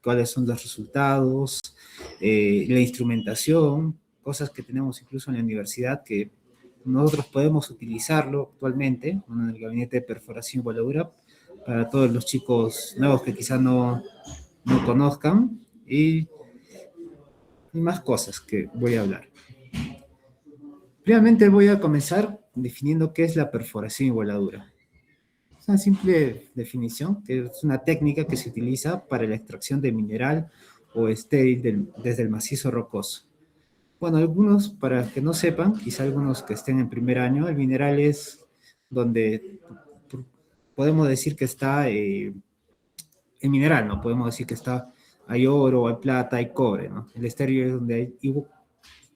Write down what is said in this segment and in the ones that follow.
cuáles son los resultados, la instrumentación, cosas que tenemos incluso en la universidad que nosotros podemos utilizarlo actualmente, en el gabinete de perforación y voladura, para todos los chicos nuevos que quizás no conozcan, y más cosas que voy a hablar. Primeramente voy a comenzar definiendo qué es la perforación y voladura. Es una simple definición, que es una técnica que se utiliza para la extracción de mineral o estéril desde el macizo rocoso. Bueno, algunos, para que no sepan, quizá algunos que estén en primer año, el mineral es donde podemos decir que está el mineral, ¿no? Podemos decir que está, hay oro, hay plata, hay cobre, ¿no? El estéril es donde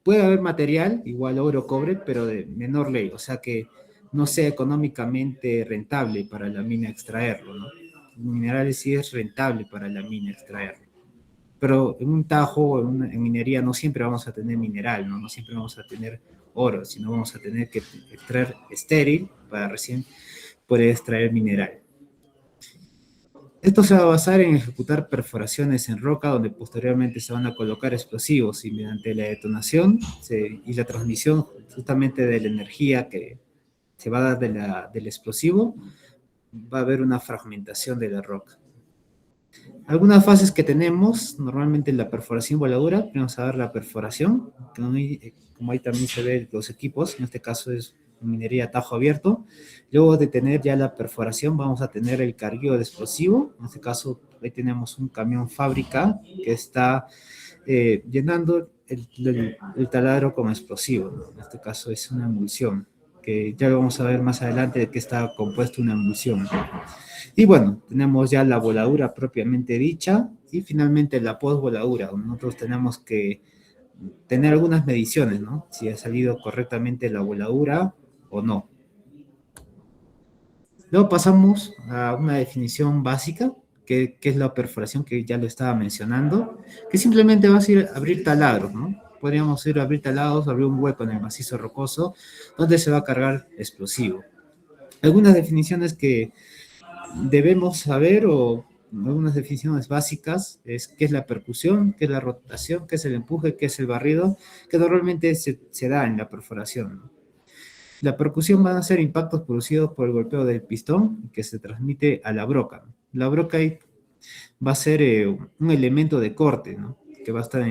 puede haber material, igual oro, cobre, pero de menor ley, o sea que no sea económicamente rentable para la mina extraerlo, ¿no? El mineral sí es rentable para la mina extraerlo. Pero en un tajo, en minería, no siempre vamos a tener mineral, ¿no? No siempre vamos a tener oro, sino vamos a tener que extraer estéril para recién poder extraer mineral. Esto se va a basar en ejecutar perforaciones en roca donde posteriormente se van a colocar explosivos y mediante la detonación y la transmisión justamente de la energía que se va a dar del explosivo, va a haber una fragmentación de la roca. Algunas fases que tenemos, normalmente en la perforación voladura, vamos a ver la perforación, como ahí también se ven los equipos, en este caso es minería a tajo abierto. Luego de tener ya la perforación, vamos a tener el cargueo de explosivo. En este caso, ahí tenemos un camión fábrica que está llenando el taladro con explosivo, ¿no? En este caso es una emulsión, que ya lo vamos a ver más adelante de qué está compuesto una emulsión. Y bueno, tenemos ya la voladura propiamente dicha y finalmente la posvoladura. Nosotros tenemos que tener algunas mediciones, ¿no? Si ha salido correctamente la voladura o no. Luego pasamos a una definición básica, que es la perforación, que ya lo estaba mencionando, que simplemente va a ser abrir taladros, ¿no? Podríamos ir a abrir taladros, abrir un hueco en el macizo rocoso, donde se va a cargar explosivo. Algunas definiciones que debemos saber, o algunas definiciones básicas, es qué es la percusión, qué es la rotación, qué es el empuje, qué es el barrido, que normalmente se da en la perforación, ¿no? La percusión van a ser impactos producidos por el golpeo del pistón que se transmite a la broca. La broca va a ser un elemento de corte, ¿no? Que va a estar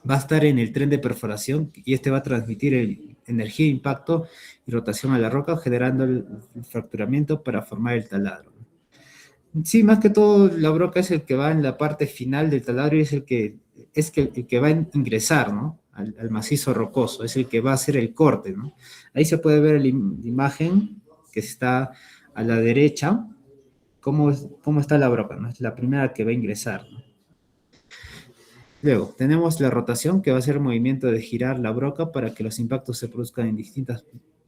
va a estar en el tren de perforación y este va a transmitir energía, impacto y rotación a la roca, generando el fracturamiento para formar el taladro. Sí, más que todo, la broca es el que va en la parte final del taladro y es el que va a ingresar, ¿no? Al macizo rocoso, es el que va a hacer el corte, ¿no? Ahí se puede ver la imagen que está a la derecha, cómo está la broca, ¿no? Es la primera que va a ingresar, ¿no? Luego, tenemos la rotación, que va a ser el movimiento de girar la broca para que los impactos se produzcan en distintas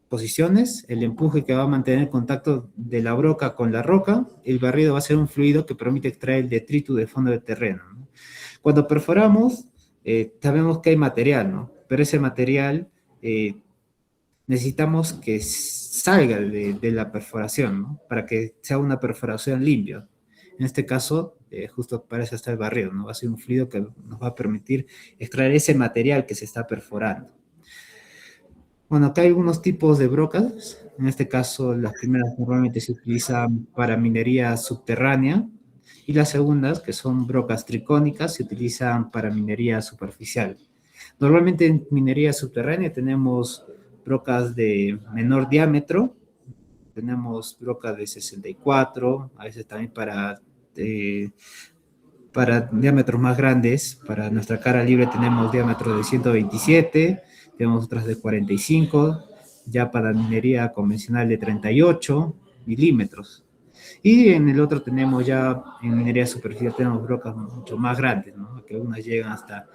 posiciones. El empuje, que va a mantener el contacto de la broca con la roca. El barrido va a ser un fluido que permite extraer el detritus del fondo del terreno, ¿no? Cuando perforamos, sabemos que hay material, ¿no? Pero ese material necesitamos que salga de la perforación, ¿no? Para que sea una perforación limpia. En este caso, justo para eso está el barrido, ¿no? Va a ser un fluido que nos va a permitir extraer ese material que se está perforando. Bueno, acá hay algunos tipos de brocas. En este caso, las primeras normalmente se utilizan para minería subterránea y las segundas, que son brocas tricónicas, se utilizan para minería superficial. Normalmente en minería subterránea tenemos brocas de menor diámetro, tenemos brocas de 64, a veces también para diámetros más grandes. Para nuestra cara libre tenemos diámetros de 127, tenemos otras de 45, ya para minería convencional de 38 milímetros. Y en el otro tenemos ya, en minería superficial, tenemos brocas mucho más grandes, ¿no? Que algunas llegan hasta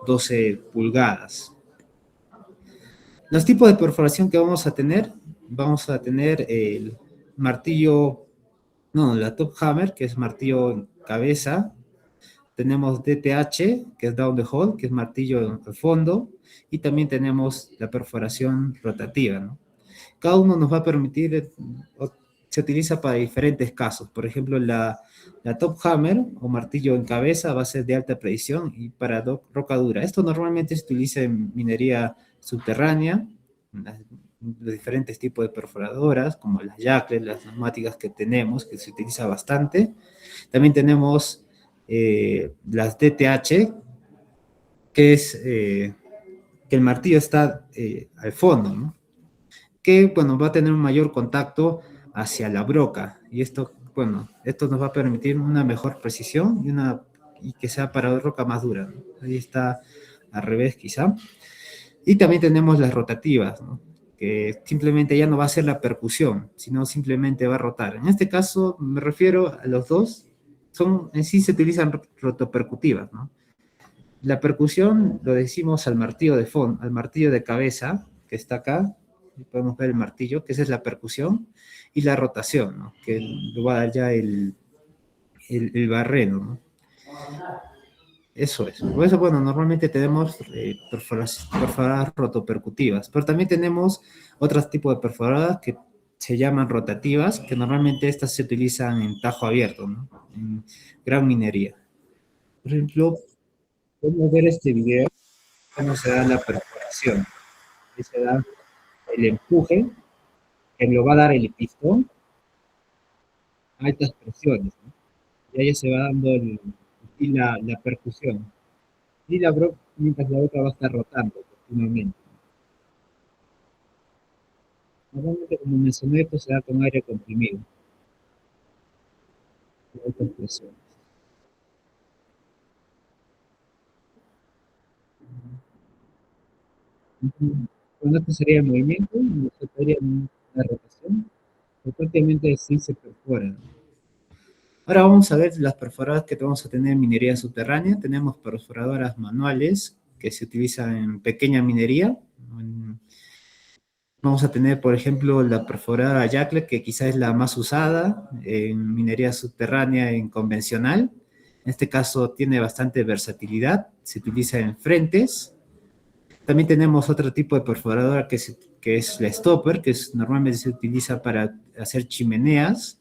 12 pulgadas. Los tipos de perforación que vamos a tener el martillo, no, la top hammer, que es martillo en cabeza. Tenemos DTH, que es down the hole, que es martillo al fondo, y también tenemos la perforación rotativa, ¿no? Cada uno nos va a permitir se utiliza para diferentes casos. Por ejemplo, la top hammer o martillo en cabeza va a ser de alta precisión y para roca dura. Esto normalmente se utiliza en minería subterránea, los diferentes tipos de perforadoras, como las Jackley, las neumáticas que tenemos, que se utiliza bastante. También tenemos las DTH, que es que el martillo está al fondo, ¿no? Que, bueno, va a tener un mayor contacto hacia la broca. Y esto, bueno, esto nos va a permitir una mejor precisión y que sea para roca más dura, ¿no? Ahí está al revés, quizá. Y también tenemos las rotativas, ¿no? Que simplemente ya no va a ser la percusión, sino simplemente va a rotar. En este caso, me refiero a los dos, en sí se utilizan rotopercutivas, ¿no? La percusión lo decimos al martillo de fondo, al martillo de cabeza, que está acá, podemos ver el martillo, que esa es la percusión, y la rotación, ¿no? Que lo va a dar ya el barreno, ¿no? Eso es. Por eso, bueno, normalmente tenemos perforadas rotopercutivas, pero también tenemos otros tipos de perforadas que se llaman rotativas, que normalmente estas se utilizan en tajo abierto, ¿no? En gran minería. Por ejemplo, podemos ver este video, cómo se da la perforación. Ahí se da el empuje, que lo va a dar el pistón a altas presiones, ¿no? Y ahí se va dando y la percusión. Y mientras la boca va a estar rotando continuamente. Normalmente, como mencioné, esto se da con aire comprimido, a altas presiones. Cuando esto sería el movimiento, nosotros sería la rotación, frecuentemente sí se perfora, ¿no? Ahora vamos a ver las perforadoras que vamos a tener en minería subterránea. Tenemos perforadoras manuales que se utilizan en pequeña minería. Vamos a tener, por ejemplo, la perforadora Jackley, que quizás es la más usada en minería subterránea en convencional. En este caso tiene bastante versatilidad, se utiliza en frentes. También tenemos otro tipo de perforadora que es la stopper, que normalmente se utiliza para hacer chimeneas,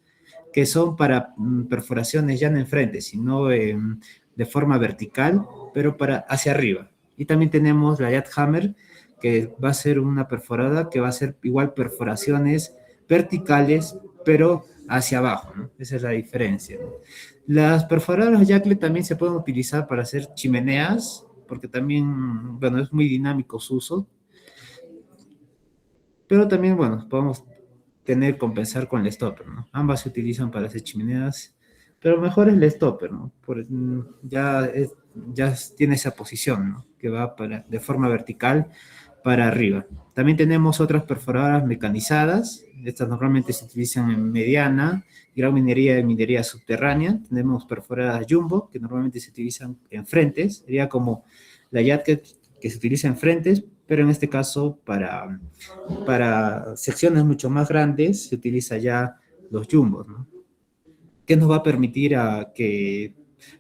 que son para perforaciones ya no en frente, sino de forma vertical, pero hacia arriba. Y también tenemos la Jackhammer, que va a ser una perforada que va a ser igual perforaciones verticales, pero hacia abajo, ¿no? Esa es la diferencia, ¿no? Las perforadoras Jackley también se pueden utilizar para hacer chimeneas, porque también, bueno, es muy dinámico su uso, pero también, bueno, podemos compensar con el stopper, ¿no? Ambas se utilizan para hacer chimeneas, pero mejor es el stopper, ¿no? Ya tiene esa posición, ¿no? Que va de forma vertical para arriba. También tenemos otras perforadoras mecanizadas. Estas normalmente se utilizan en mediana, gran minería y minería subterránea. Tenemos perforadoras jumbo, que normalmente se utilizan en frentes. Sería como la Jackley que se utiliza en frentes, pero en este caso para secciones mucho más grandes se utiliza ya los jumbos, ¿no? Que nos va a permitir a que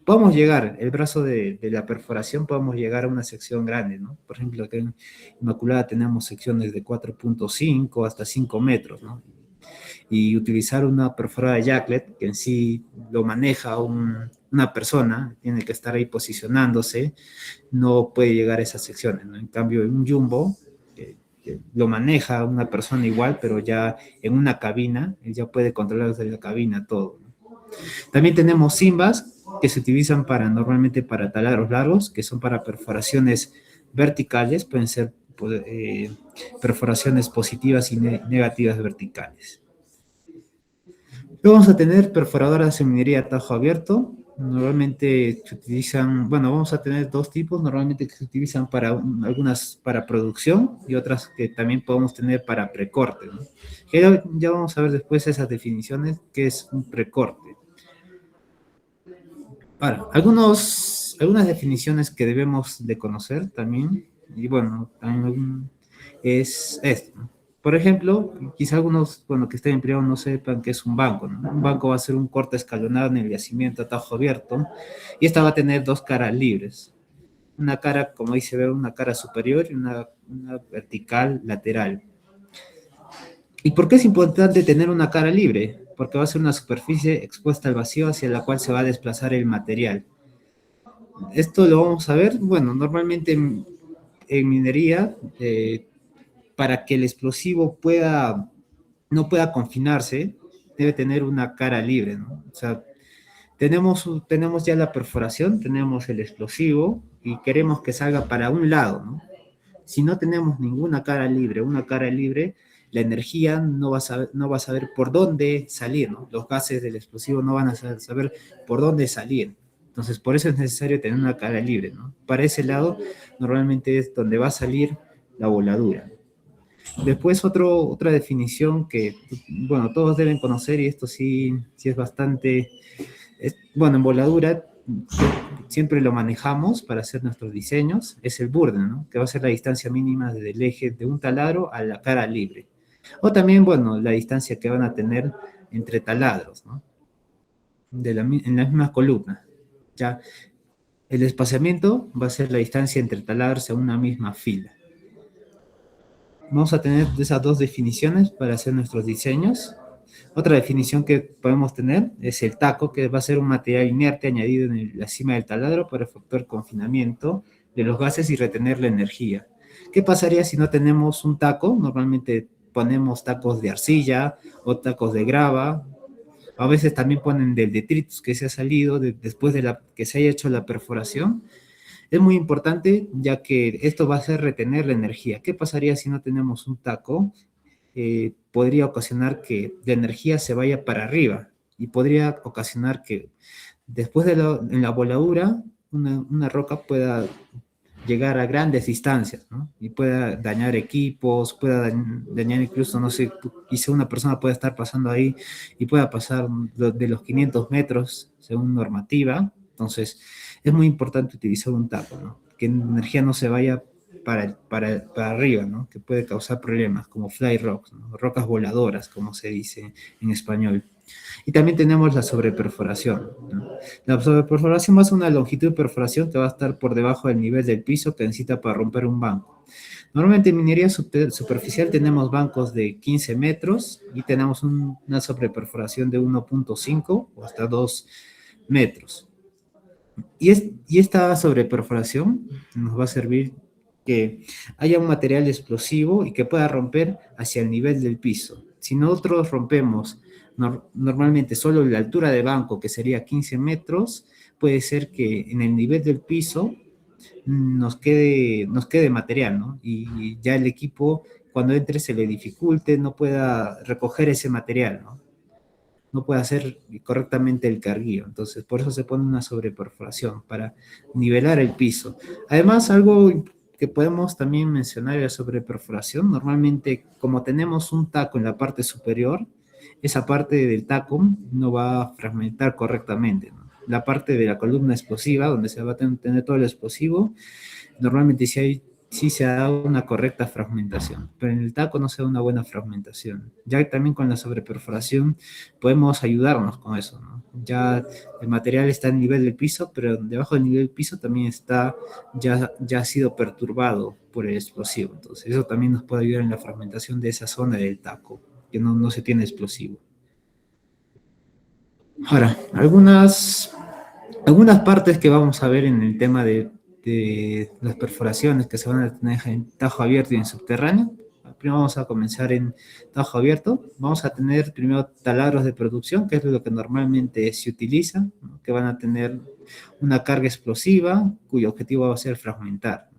podamos llegar, el brazo de la perforación, podamos llegar a una sección grande, ¿no? Por ejemplo, acá en Inmaculada tenemos secciones de 4.5 hasta 5 metros, ¿no? Y utilizar una perforada Jacklet, que en sí lo maneja una persona, tiene que estar ahí posicionándose, no puede llegar a esas secciones, ¿no? En cambio, en un jumbo, que lo maneja una persona igual, pero ya en una cabina, él ya puede controlar desde la cabina todo, ¿no? También tenemos simbas que se utilizan normalmente para taladros largos, que son para perforaciones verticales, pueden ser perforaciones positivas y negativas verticales. Luego vamos a tener perforadoras de minería a tajo abierto. Normalmente se utilizan, bueno, vamos a tener dos tipos, normalmente que se utilizan algunas para producción y otras que también podemos tener para precorte, ¿no? Ya vamos a ver después esas definiciones, qué es un precorte. Ahora, algunas definiciones que debemos de conocer también, y bueno, también es esto, ¿no? Por ejemplo, quizá algunos, bueno, que estén en privado no sepan qué es un banco, ¿no? Un banco va a ser un corte escalonado en el yacimiento a tajo abierto, y esta va a tener dos caras libres. Una cara, como dice, una cara superior y una vertical lateral. ¿Y por qué es importante tener una cara libre? porque va a ser una superficie expuesta al vacío hacia la cual se va a desplazar el material. Esto lo vamos a ver, bueno, normalmente en minería, para que el explosivo no pueda confinarse, debe tener una cara libre, ¿no? O sea, tenemos ya la perforación, tenemos el explosivo y queremos que salga para un lado, ¿no? Si no tenemos ninguna cara libre, una cara libre, la energía no va a saber por dónde salir, ¿no? Los gases del explosivo no van a saber por dónde salir. Entonces, por eso es necesario tener una cara libre, ¿no? Para ese lado, normalmente es donde va a salir la voladura. Después otra definición que, bueno, todos deben conocer, y esto sí es bastante, bueno, en voladura siempre lo manejamos para hacer nuestros diseños, es el burden, ¿no? Que va a ser la distancia mínima desde el eje de un taladro a la cara libre. O también, bueno, la distancia que van a tener entre taladros, ¿no? En la misma columna. Ya, el espaciamiento va a ser la distancia entre taladros en una misma fila. Vamos a tener esas dos definiciones para hacer nuestros diseños. Otra definición que podemos tener es el taco, que va a ser un material inerte añadido en la cima del taladro para efectuar confinamiento de los gases y retener la energía. ¿Qué pasaría si no tenemos un taco? Normalmente ponemos tacos de arcilla o tacos de grava. A veces también ponen del detritus que se ha salido después de que se haya hecho la perforación. Es muy importante ya que esto va a hacer retener la energía. ¿Qué pasaría si no tenemos un taco? Podría ocasionar que la energía se vaya para arriba y podría ocasionar que después en la voladura una roca pueda llegar a grandes distancias, ¿no? Y pueda dañar equipos, pueda dañar incluso, no sé, quizá una persona pueda estar pasando ahí y pueda pasar de los 500 metros según normativa. Entonces, es muy importante utilizar un taco, ¿no? Que la energía no se vaya para arriba, ¿no? Que puede causar problemas como fly rocks, ¿no? Rocas voladoras, como se dice en español. Y también tenemos la sobreperforación, ¿no? La sobreperforación va a ser una longitud de perforación que va a estar por debajo del nivel del piso que necesita para romper un banco. Normalmente en minería superficial tenemos bancos de 15 metros y tenemos una sobreperforación de 1.5 o hasta 2 metros. Y esta sobreperforación nos va a servir que haya un material explosivo y que pueda romper hacia el nivel del piso. Si nosotros rompemos normalmente solo la altura de banco, que sería 15 metros, puede ser que en el nivel del piso nos quede material, ¿no? Y ya el equipo, cuando entre, se le dificulte, no pueda recoger ese material, ¿no? No puede hacer correctamente el carguillo. Entonces, por eso se pone una sobreperforación, para nivelar el piso. Además, algo que podemos también mencionar es la sobreperforación. Normalmente, como tenemos un taco en la parte superior, esa parte del taco no va a fragmentar correctamente, ¿no? La parte de la columna explosiva, donde se va a tener todo el explosivo, normalmente sí se ha dado una correcta fragmentación, pero en el taco no se da una buena fragmentación. Ya también con la sobreperforación podemos ayudarnos con eso, ¿no? Ya el material está a nivel del piso, pero debajo del nivel del piso también ya ha sido perturbado por el explosivo. Entonces eso también nos puede ayudar en la fragmentación de esa zona del taco, que no se tiene explosivo. Ahora, algunas partes que vamos a ver en el tema de las perforaciones que se van a tener en tajo abierto y en subterráneo. Primero vamos a comenzar en tajo abierto. Vamos a tener primero taladros de producción, que es lo que normalmente se utiliza, ¿no? Que van a tener una carga explosiva, cuyo objetivo va a ser fragmentar.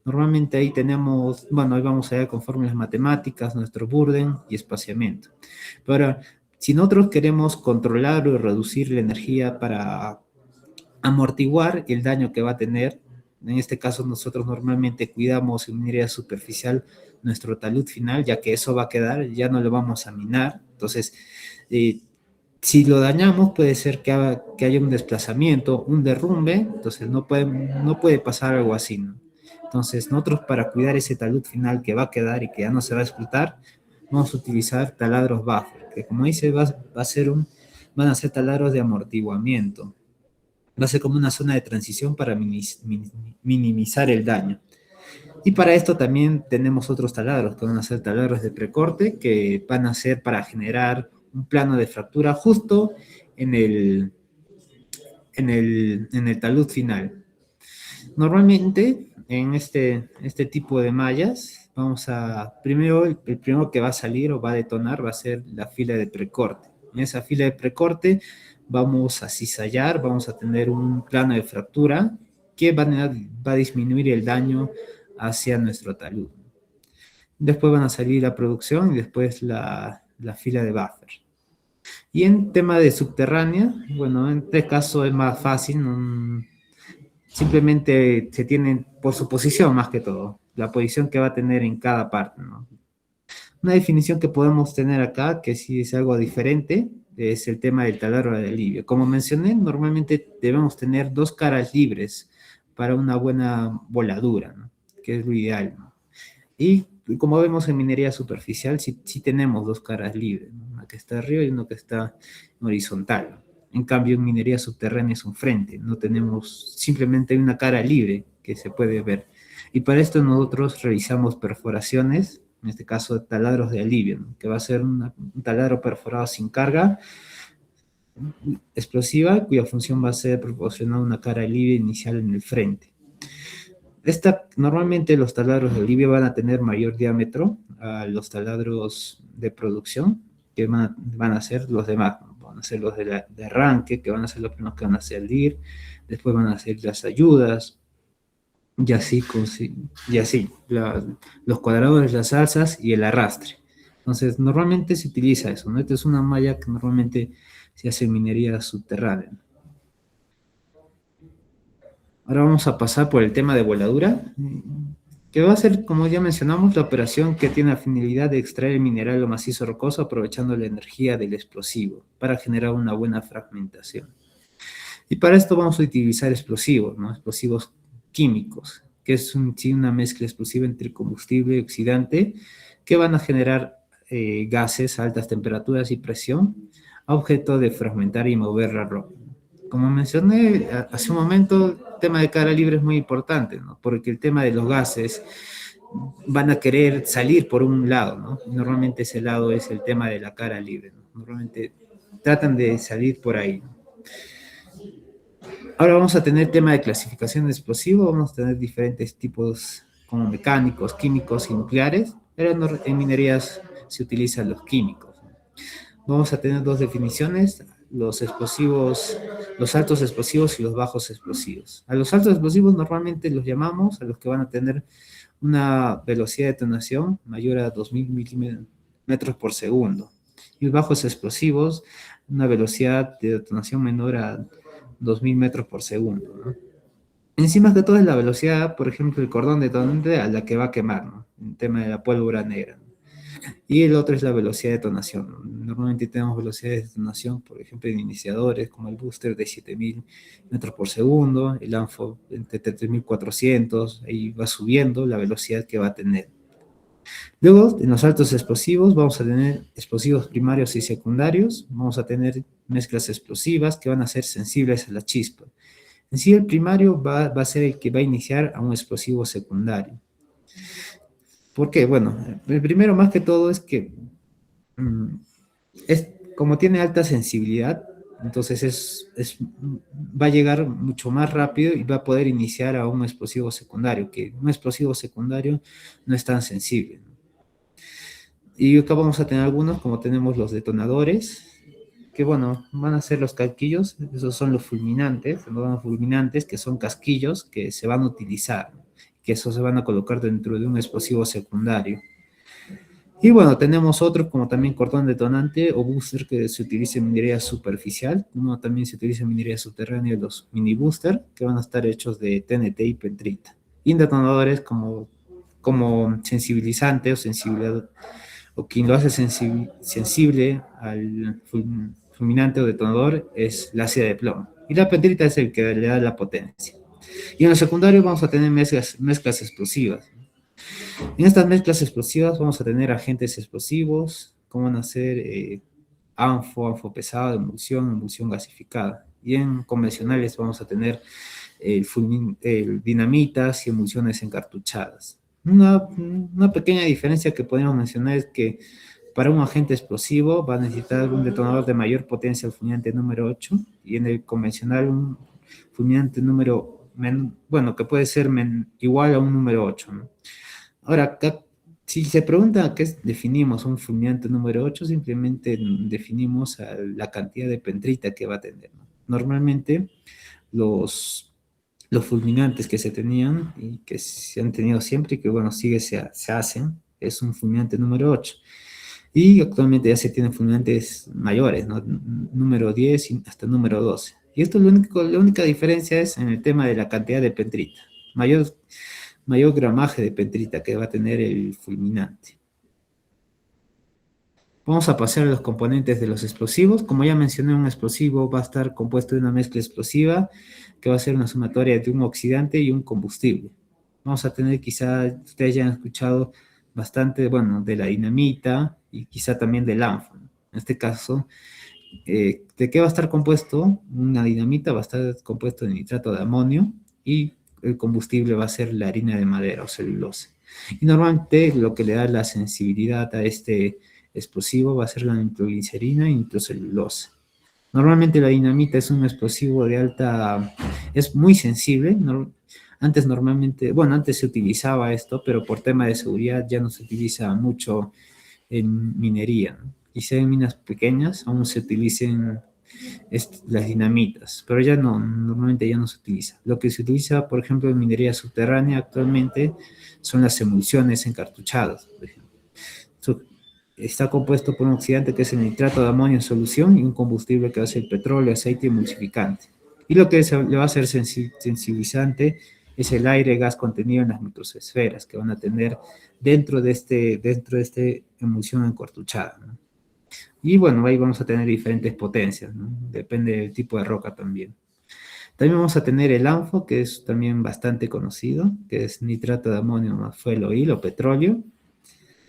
Normalmente ahí tenemos, bueno, ahí vamos a ver con fórmulas matemáticas, nuestro burden y espaciamiento. Pero si nosotros queremos controlar o reducir la energía para amortiguar el daño que va a tener, en este caso nosotros normalmente cuidamos en minería superficial nuestro talud final, ya que eso va a quedar, ya no lo vamos a minar. Entonces, si lo dañamos, puede ser que haya un desplazamiento, un derrumbe, entonces no puede pasar algo así, ¿no? Entonces, nosotros para cuidar ese talud final que va a quedar y que ya no se va a explotar, vamos a utilizar taladros buffer, que como dice, van a ser taladros de amortiguamiento. Va a ser como una zona de transición para minimizar el daño. Y para esto también tenemos otros taladros, que van a ser taladros de precorte, que van a ser para generar un plano de fractura justo en el talud final. Normalmente, en este tipo de mallas, primero, el primero que va a salir o va a detonar va a ser la fila de precorte. En esa fila de precorte vamos a cizallar, vamos a tener un plano de fractura que va a disminuir el daño hacia nuestro talud. Después van a salir la producción y después la fila de buffer. Y en tema de subterránea, bueno, en este caso es más fácil, simplemente se tienen por su posición más que todo, la posición que va a tener en cada parte, ¿no? Una definición que podemos tener acá, que sí es algo diferente, es el tema del taladro de alivio. Como mencioné, normalmente debemos tener dos caras libres para una buena voladura, ¿no? Que es lo ideal, ¿no? Y como vemos en minería superficial, sí tenemos dos caras libres, ¿no? Una que está arriba y una que está horizontal. En cambio, en minería subterránea es un frente, no tenemos simplemente una cara libre que se puede ver. Y para esto nosotros realizamos perforaciones, en este caso taladros de alivio, ¿no? Que va a ser un taladro perforado sin carga explosiva, cuya función va a ser proporcionar una cara libre inicial en el frente. Normalmente los taladros de alivio van a tener mayor diámetro a los taladros de producción, que van a ser los demás, ¿no? Van a ser los de arranque, que van a ser los primeros que van a salir, después van a ser las ayudas, y así, los cuadradores, las alzas y el arrastre. Entonces, normalmente se utiliza eso, ¿no? Esta es una malla que normalmente se hace en minería subterránea. Ahora vamos a pasar por el tema de voladura, que va a ser, como ya mencionamos, la operación que tiene la finalidad de extraer el mineral o macizo rocoso aprovechando la energía del explosivo para generar una buena fragmentación. Y para esto vamos a utilizar explosivos, ¿no? Explosivos químicos, que es una mezcla explosiva entre combustible y oxidante, que van a generar gases a altas temperaturas y presión, a objeto de fragmentar y mover la roca. Como mencioné hace un momento, el tema de cara libre es muy importante, ¿no? Porque el tema de los gases van a querer salir por un lado, ¿no? Normalmente ese lado es el tema de la cara libre, ¿no? Normalmente tratan de salir por ahí, ¿no? Ahora vamos a tener tema de clasificación de explosivos, vamos a tener diferentes tipos como mecánicos, químicos y nucleares, pero en minerías se utilizan los químicos. Vamos a tener dos definiciones, los explosivos, los altos explosivos y los bajos explosivos. A los altos explosivos normalmente los llamamos a los que van a tener una velocidad de detonación mayor a 2000 milímetros por segundo. Y los bajos explosivos, una velocidad de detonación menor a 2000 metros por segundo, ¿no? Encima de todo es la velocidad, por ejemplo, el cordón detonante a la que va a quemar, ¿no? El tema de la pólvora negra, ¿no? Y el otro es la velocidad de detonación, ¿no? Normalmente tenemos velocidades de detonación, por ejemplo, en iniciadores, como el booster de 7000 metros por segundo, el ANFO de 3400, ahí va subiendo la velocidad que va a tener. Luego, en los altos explosivos, vamos a tener explosivos primarios y secundarios, vamos a tener mezclas explosivas que van a ser sensibles a la chispa. En sí, el primario va a ser el que va a iniciar a un explosivo secundario. ¿Por qué? Bueno, el primero más que todo es que como tiene alta sensibilidad, entonces va a llegar mucho más rápido y va a poder iniciar a un explosivo secundario, que un explosivo secundario no es tan sensible, ¿no? Y acá vamos a tener algunos, como tenemos los detonadores, que bueno, van a ser los casquillos, esos son los fulminantes, que son casquillos que se van a utilizar, que esos se van a colocar dentro de un explosivo secundario. Y bueno, tenemos otros como también cordón detonante o booster que se utiliza en minería superficial, uno también se utiliza en minería subterránea, los mini booster, que van a estar hechos de TNT y petrita. Y detonadores como sensibilizante o sensibilidad, o quien lo hace sensible al fulminante o detonador es la ácida de plomo. Y la petrita es el que le da la potencia. Y en los secundarios vamos a tener mezclas explosivas. En estas mezclas explosivas vamos a tener agentes explosivos, como van a ser ANFO pesado, emulsión gasificada. Y en convencionales vamos a tener dinamitas y emulsiones encartuchadas. Una pequeña diferencia que podemos mencionar es que para un agente explosivo va a necesitar un detonador de mayor potencia al fulminante número 8, y en el convencional un fulminante número, bueno, que puede ser igual a un número 8, ¿no? Ahora, acá, si se pregunta qué definimos un fulminante número 8, simplemente definimos la cantidad de pentrita que va a tener, ¿no? Normalmente los fulminantes que se tenían y que se han tenido siempre y que, bueno, se hacen, es un fulminante número 8. Y actualmente ya se tienen fulminantes mayores, ¿no? Número 10 y hasta número 12. Y esto la única diferencia es en el tema de la cantidad de pentrita. Mayor gramaje de pentrita que va a tener el fulminante. Vamos a pasar a los componentes de los explosivos. Como ya mencioné, un explosivo va a estar compuesto de una mezcla explosiva que va a ser una sumatoria de un oxidante y un combustible. Vamos a tener, quizá ustedes ya han escuchado bastante, bueno, de la dinamita y quizá también del ánfo. En este caso, ¿de qué va a estar compuesto? Una dinamita va a estar compuesto de nitrato de amonio y el combustible va a ser la harina de madera o celulosa. Y normalmente lo que le da la sensibilidad a este explosivo va a ser la nitroglicerina y nitrocelulosa. Normalmente la dinamita es un explosivo de es muy sensible. Antes normalmente, bueno, antes se utilizaba esto, pero por tema de seguridad ya no se utiliza mucho en minería, ¿no? Quizá en minas pequeñas aún se utilicen las dinamitas, pero ya no, normalmente ya no se utiliza. Lo que se utiliza, por ejemplo, en minería subterránea actualmente son las emulsiones encartuchadas, por ejemplo. Está compuesto por un oxidante que es el nitrato de amonio en solución y un combustible que va a ser petróleo, aceite y emulsificante. Y lo que le va a ser sensibilizante es el aire, gas contenido en las microesferas que van a tener dentro de este emulsión encartuchada, ¿no? Y bueno, ahí vamos a tener diferentes potencias, ¿no? Depende del tipo de roca también. También vamos a tener el ANFO, que es también bastante conocido, que es nitrato de amonio más fuel hilo o petróleo.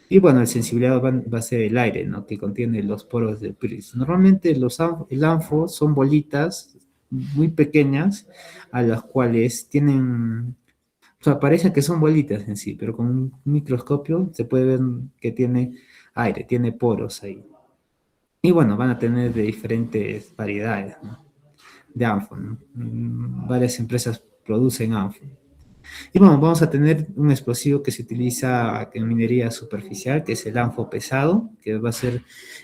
Y bueno, el sensibilizador va a ser el aire, ¿no? Que contiene los poros del PRIS. Normalmente el ANFO son bolitas muy pequeñas a las cuales tienen, o sea, parece que son bolitas en sí, pero con un microscopio se puede ver que tiene aire, tiene poros ahí. Y bueno, van a tener de diferentes variedades, ¿no? De ANFO, ¿no? Varias empresas producen ANFO. Y bueno, vamos a tener un explosivo que se utiliza en minería superficial, que es el ANFO pesado, que va a ser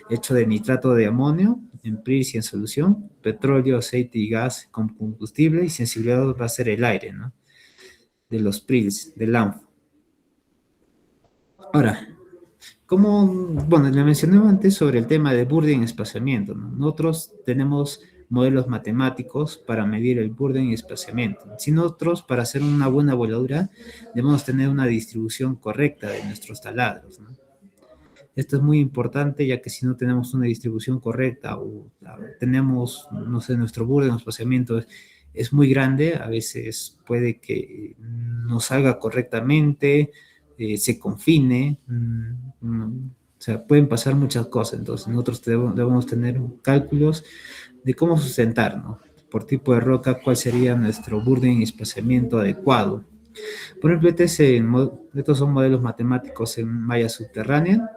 hecho de nitrato de amonio, en PRIS y en solución, petróleo, aceite y gas con combustible, y sensibilizador va a ser el aire, ¿no? De los PRIS, del ANFO. Ahora, bueno, le mencioné antes sobre el tema de Burdin y espaciamiento, ¿no? Nosotros tenemos modelos matemáticos para medir el Burdin y espaciamiento. Si nosotros, para hacer una buena voladura, debemos tener una distribución correcta de nuestros taladros, ¿no? Esto es muy importante, ya que si no tenemos una distribución correcta o tenemos, no sé, nuestro Burdin o espaciamiento es muy grande, a veces puede que no salga correctamente, se confine, o sea, pueden pasar muchas cosas. Entonces, nosotros debemos tener cálculos de cómo sustentar, ¿no? Por tipo de roca, cuál sería nuestro burden y espaciamiento adecuado. Por ejemplo, estos son modelos matemáticos en malla subterránea.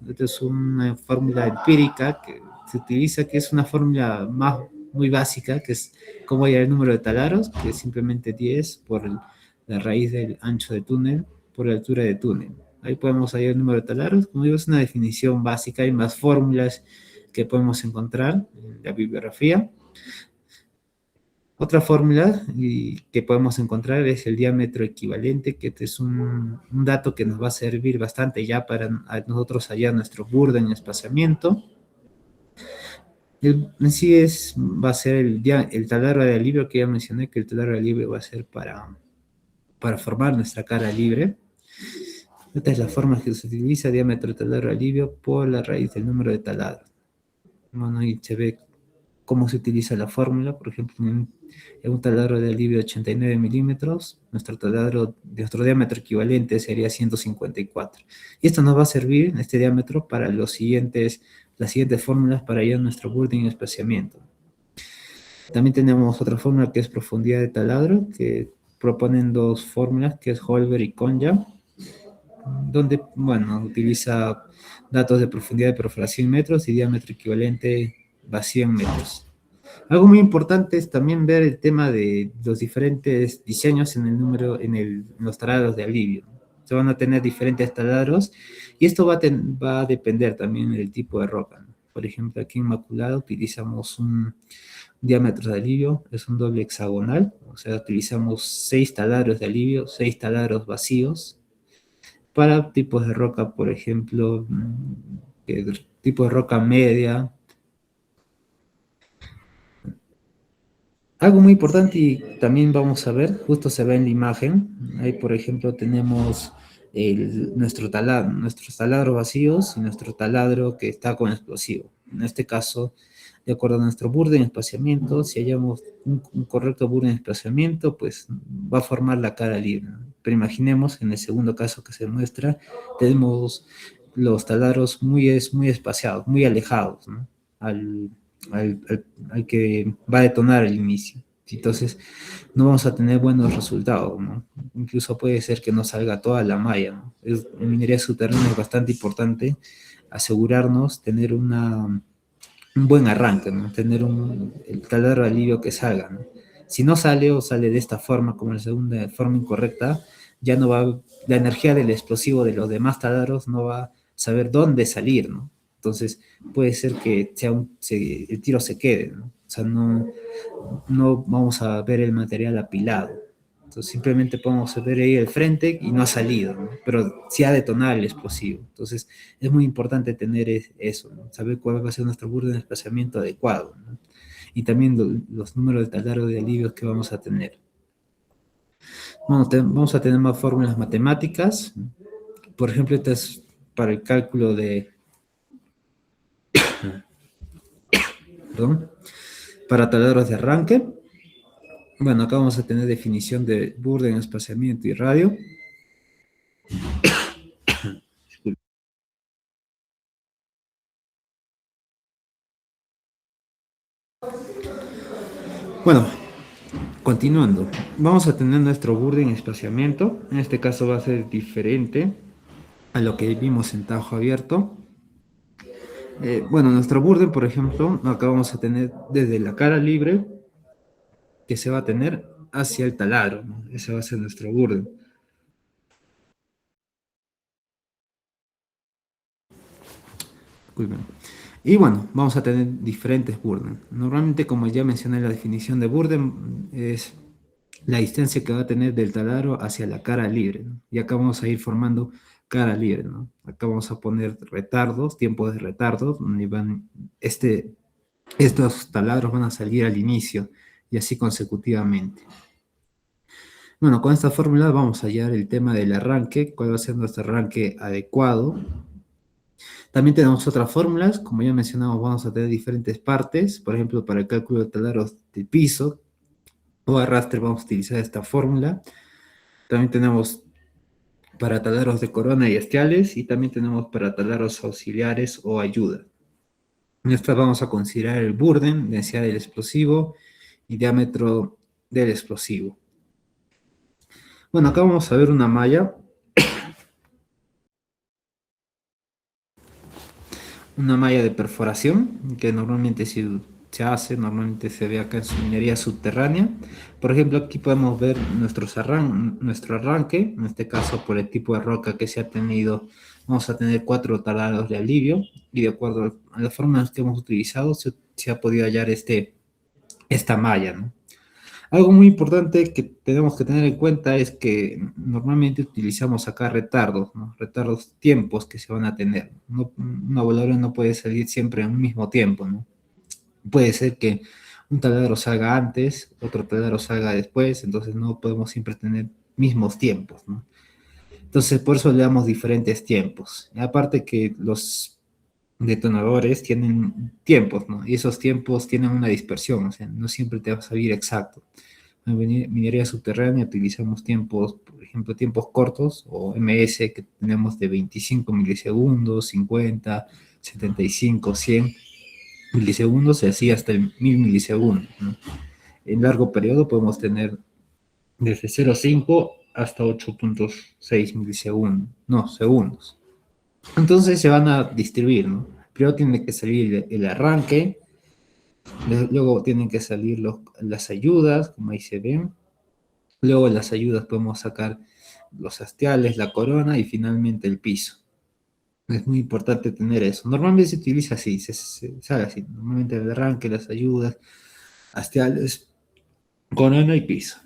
Esta es una fórmula empírica que se utiliza, que es una fórmula muy básica, que es cómo hallar el número de taladros, que es simplemente 10 por la raíz del ancho de túnel por la altura de túnel. Ahí podemos hallar el número de taladros. Como digo, es una definición básica. Hay más fórmulas que podemos encontrar en la bibliografía. Otra fórmula que podemos encontrar es el diámetro equivalente, que es un dato que nos va a servir bastante ya para nosotros hallar nuestro burden en espaciamiento. En sí va a ser el taladro de alivio que ya mencioné, que el taladro de alivio va a ser para formar nuestra cara libre. Esta es la forma que se utiliza, diámetro de taladro de alivio por la raíz del número de taladros. Bueno, ahí se ve cómo se utiliza la fórmula. Por ejemplo, en un taladro de alivio de 89 milímetros, nuestro diámetro equivalente sería 154. Y esto nos va a servir, este diámetro, para las siguientes fórmulas para hallar nuestro burden y espaciamiento. También tenemos otra fórmula que es profundidad de taladro, que proponen dos fórmulas, que es Holber y Konya, donde, bueno, utiliza datos de profundidad de perforación en metros y diámetro equivalente vacío en metros. Algo muy importante es también ver el tema de los diferentes diseños en el número, en los taladros de alivio. Se van a tener diferentes taladros y esto va a depender también del tipo de roca, ¿no? Por ejemplo, aquí en Inmaculada utilizamos un diámetro de alivio, es un doble hexagonal, o sea, utilizamos 6 taladros de alivio, 6 taladros vacíos. Para tipos de roca, por ejemplo, tipo de roca media. Algo muy importante y también vamos a ver, justo se ve en la imagen, ahí por ejemplo tenemos nuestros taladros vacíos y nuestro taladro que está con explosivo. En este caso, de acuerdo a nuestro burde en espaciamiento, si hallamos un correcto burde en espaciamiento, pues va a formar la cara libre, ¿no? Pero imaginemos, en el segundo caso que se muestra, tenemos los taladros muy espaciados, muy alejados, ¿no? al, al que va a detonar al inicio. Entonces, no vamos a tener buenos resultados, ¿no? Incluso puede ser que no salga toda la malla, ¿no? En minería subterránea es bastante importante asegurarnos tener un buen arranque, ¿no? Tener el taladro de alivio que salga, ¿no? Si no sale o sale de esta forma, como la segunda forma incorrecta, ya no va, la energía del explosivo de los demás taladros no va a saber dónde salir, ¿no? Entonces puede ser que el tiro se quede, ¿no? O sea, no vamos a ver el material apilado. Entonces simplemente podemos ver ahí el frente y no ha salido, ¿no? Pero sí ha detonado el explosivo. Entonces es muy importante tener eso, ¿no? Saber cuál va a ser nuestro burde de desplazamiento adecuado, ¿no? Y también los números de taladro de alivios que vamos a tener. Vamos a tener más fórmulas matemáticas. Por ejemplo, esta es para el cálculo perdón, para taladros de arranque. Bueno, acá vamos a tener definición de burde en espaciamiento y radio. Bueno, continuando, vamos a tener nuestro burde en espaciamiento. En este caso va a ser diferente a lo que vimos en tajo abierto. Bueno, nuestro burde, por ejemplo, acá vamos a tener desde la cara libre que se va a tener hacia el taladro, ¿no? Ese va a ser nuestro burde. Disculpen. Y bueno, vamos a tener diferentes burden. Normalmente, como ya mencioné, la definición de burden es la distancia que va a tener del taladro hacia la cara libre, ¿no? Y acá vamos a ir formando cara libre, ¿no? Acá vamos a poner retardos, tiempos de retardo, donde estos taladros van a salir al inicio y así consecutivamente. Bueno, con esta fórmula vamos a hallar el tema del arranque, cuál va a ser nuestro arranque adecuado. También tenemos otras fórmulas, como ya mencionamos, vamos a tener diferentes partes, por ejemplo, para el cálculo de taladros de piso o arrastre vamos a utilizar esta fórmula. También tenemos para taladros de corona y estiales y también tenemos para taladros auxiliares o ayuda. En esta vamos a considerar el burden, densidad del explosivo y diámetro del explosivo. Bueno, acá vamos a ver una malla de perforación que normalmente normalmente se ve acá en su minería subterránea. Por ejemplo, aquí podemos ver nuestro arranque, en este caso por el tipo de roca que se ha tenido, vamos a tener 4 taladros de alivio y de acuerdo a las formas que hemos utilizado se ha podido hallar esta malla, ¿no? Algo muy importante que tenemos que tener en cuenta es que normalmente utilizamos acá retardos, ¿no? Retardos, tiempos que se van a tener. Una voladora no puede salir siempre en un mismo tiempo, ¿no? Puede ser que un taladro salga antes, otro taladro salga después, entonces no podemos siempre tener mismos tiempos, ¿no? Entonces por eso le damos diferentes tiempos. Y aparte que los detonadores tienen tiempos, ¿no? Y esos tiempos tienen una dispersión, o sea, no siempre te va a salir exacto. En minería subterránea utilizamos tiempos, por ejemplo, tiempos cortos o MS que tenemos de 25 milisegundos, 50, 75, 100 milisegundos y así hasta el 1000 milisegundos, ¿no? En largo periodo podemos tener desde 0,5 hasta 8,6 milisegundos, no, segundos. Entonces se van a distribuir, ¿no? Primero tiene que salir el arranque, luego tienen que salir las ayudas, como ahí se ven. Luego de las ayudas podemos sacar los hastiales, la corona y finalmente el piso. Es muy importante tener eso. Normalmente se utiliza así, se sale así. Normalmente el arranque, las ayudas, hastiales, corona y piso.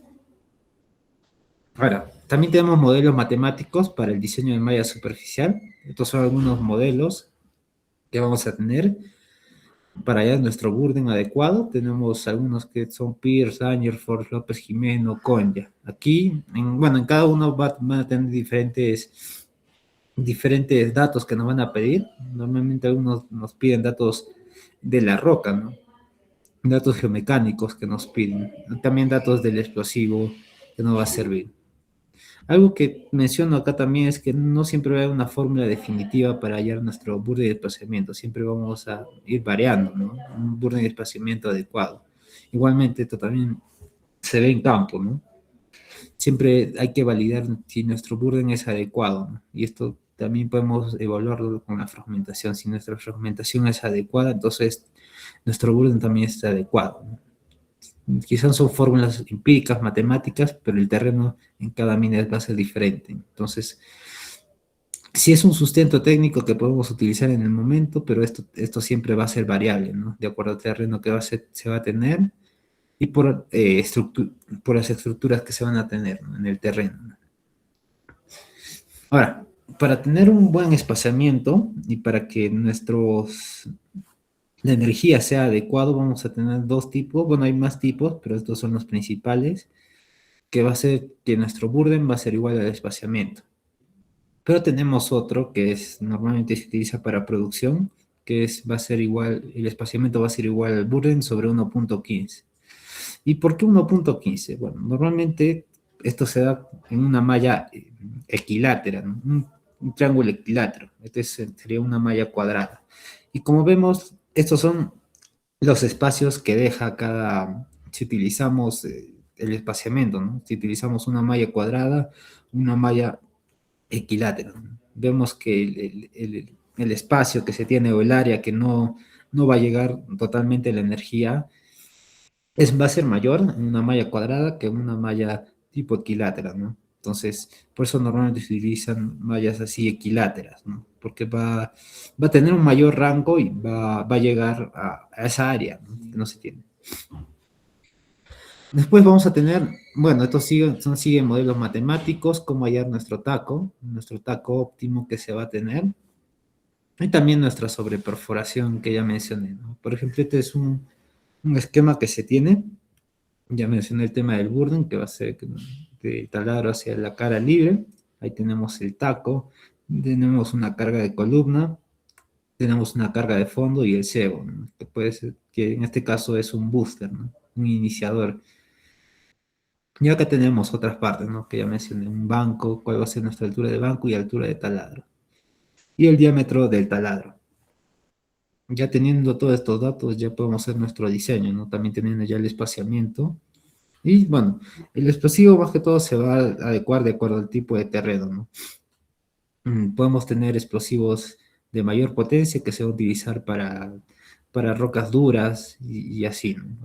Ahora, también tenemos modelos matemáticos para el diseño de malla superficial. Estos son algunos modelos que vamos a tener para allá nuestro burden adecuado. Tenemos algunos que son Pierce, Angerford, López Jimeno, Conya. Aquí, bueno, en cada uno van a tener diferentes datos que nos van a pedir. Normalmente algunos nos piden datos de la roca, ¿no? Datos geomecánicos que nos piden. También datos del explosivo que nos va a servir. Algo que menciono acá también es que no siempre va a haber una fórmula definitiva para hallar nuestro borde de desplazamiento. Siempre vamos a ir variando, ¿no? Un borde de desplazamiento adecuado. Igualmente, esto también se ve en campo, ¿no? Siempre hay que validar si nuestro burden es adecuado, ¿no? Y esto también podemos evaluarlo con la fragmentación. Si nuestra fragmentación es adecuada, entonces nuestro burden también está adecuado, ¿no? Quizás son fórmulas empíricas, matemáticas, pero el terreno en cada mina va a ser diferente. Entonces, sí es un sustento técnico que podemos utilizar en el momento, pero esto siempre va a ser variable, ¿no? De acuerdo al terreno que se va a tener y por las estructuras que se van a tener, ¿no? En el terreno, ¿no? Ahora, para tener un buen espaciamiento y para que la energía sea adecuado, vamos a tener dos tipos. Bueno, hay más tipos, pero estos son los principales, que va a ser que nuestro burden va a ser igual al espaciamiento. Pero tenemos otro que normalmente se utiliza para producción, va a ser igual, el espaciamiento va a ser igual al burden sobre 1.15. ¿Y por qué 1.15? Bueno, normalmente esto se da en una malla equilátera, ¿no? Un triángulo equilátero. Sería una malla cuadrada. Y como vemos, estos son los espacios que deja si utilizamos el espaciamiento, ¿no? Si utilizamos una malla cuadrada, una malla equilátero. Vemos que el espacio que se tiene o el área que no va a llegar totalmente la energía va a ser mayor en una malla cuadrada que en una malla tipo equilátera, ¿no? Entonces, por eso normalmente se utilizan mallas así equiláteras, ¿no? Porque va a tener un mayor rango y va a llegar a esa área, ¿no? Que no se tiene. Después vamos a tener, bueno, estos siguen modelos matemáticos, cómo hallar nuestro taco óptimo que se va a tener. Y también nuestra sobreperforación que ya mencioné, ¿no? Por ejemplo, este es un esquema que se tiene. Ya mencioné el tema del burden, que va a ser de taladro hacia la cara libre. Ahí tenemos el taco, tenemos una carga de columna, tenemos una carga de fondo y el cebo, ¿no? Que puede ser, que en este caso es un booster, ¿no? Un iniciador. Y acá tenemos otras partes, ¿no? Que ya mencioné, un banco, cuál va a ser nuestra altura de banco y altura de taladro. Y el diámetro del taladro. Ya teniendo todos estos datos, ya podemos hacer nuestro diseño, ¿no? También teniendo ya el espaciamiento. Y bueno, el explosivo más que todo se va a adecuar de acuerdo al tipo de terreno, ¿no? Podemos tener explosivos de mayor potencia que se va a utilizar para rocas duras y así, ¿no?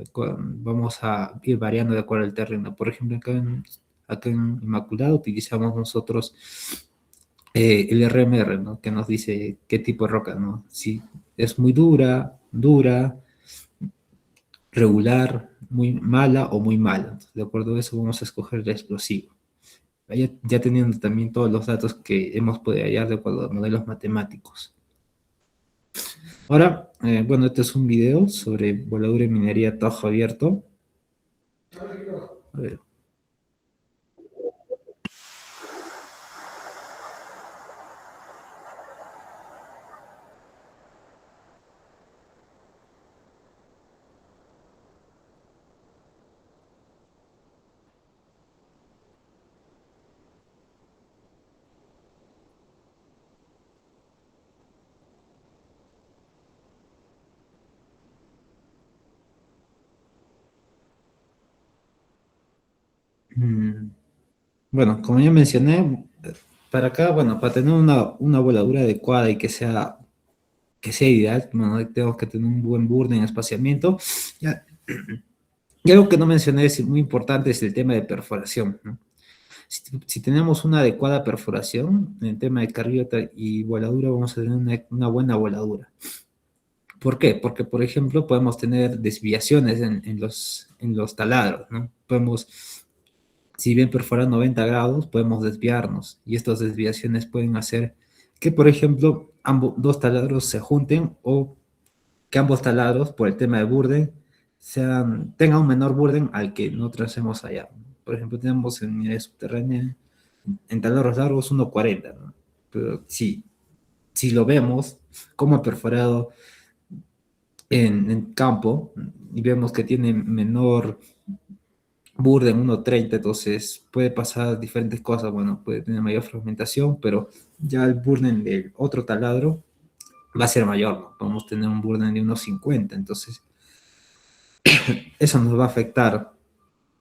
Vamos a ir variando de acuerdo al terreno. Por ejemplo, acá en Inmaculado utilizamos nosotros el RMR, ¿no? Que nos dice qué tipo de roca, ¿no? Si es muy dura, regular, muy mala o muy mala. Entonces, de acuerdo a eso vamos a escoger el explosivo. Ya teniendo también todos los datos que hemos podido hallar de acuerdo a modelos matemáticos. Ahora, bueno, este es un video sobre voladura y minería a tajo abierto. A ver. Mm, Bueno, como ya mencioné, para acá, bueno, para tener una voladura adecuada y que sea ideal, bueno, tenemos que tener un buen burden en espaciamiento. Ya, y algo que no mencioné es muy importante es el tema de perforación, ¿no? Si tenemos una adecuada perforación en el tema de carriota y voladura, vamos a tener una buena voladura. ¿Por qué? Porque, por ejemplo, podemos tener desviaciones en los taladros, ¿no? Si bien perforar 90 grados, podemos desviarnos y estas desviaciones pueden hacer que, por ejemplo, ambos dos taladros se junten o que ambos taladros, por el tema de burden, tengan un menor burden al que nosotros hacemos allá. Por ejemplo, tenemos en minería subterránea, en taladros largos, 1,40, ¿no? Pero si lo vemos como perforado en campo y vemos que tiene menor burden 1,30, entonces puede pasar diferentes cosas. Bueno, puede tener mayor fragmentación, pero ya el burden del otro taladro va a ser mayor, ¿no? Podemos tener un burden de 1,50, entonces eso nos va a afectar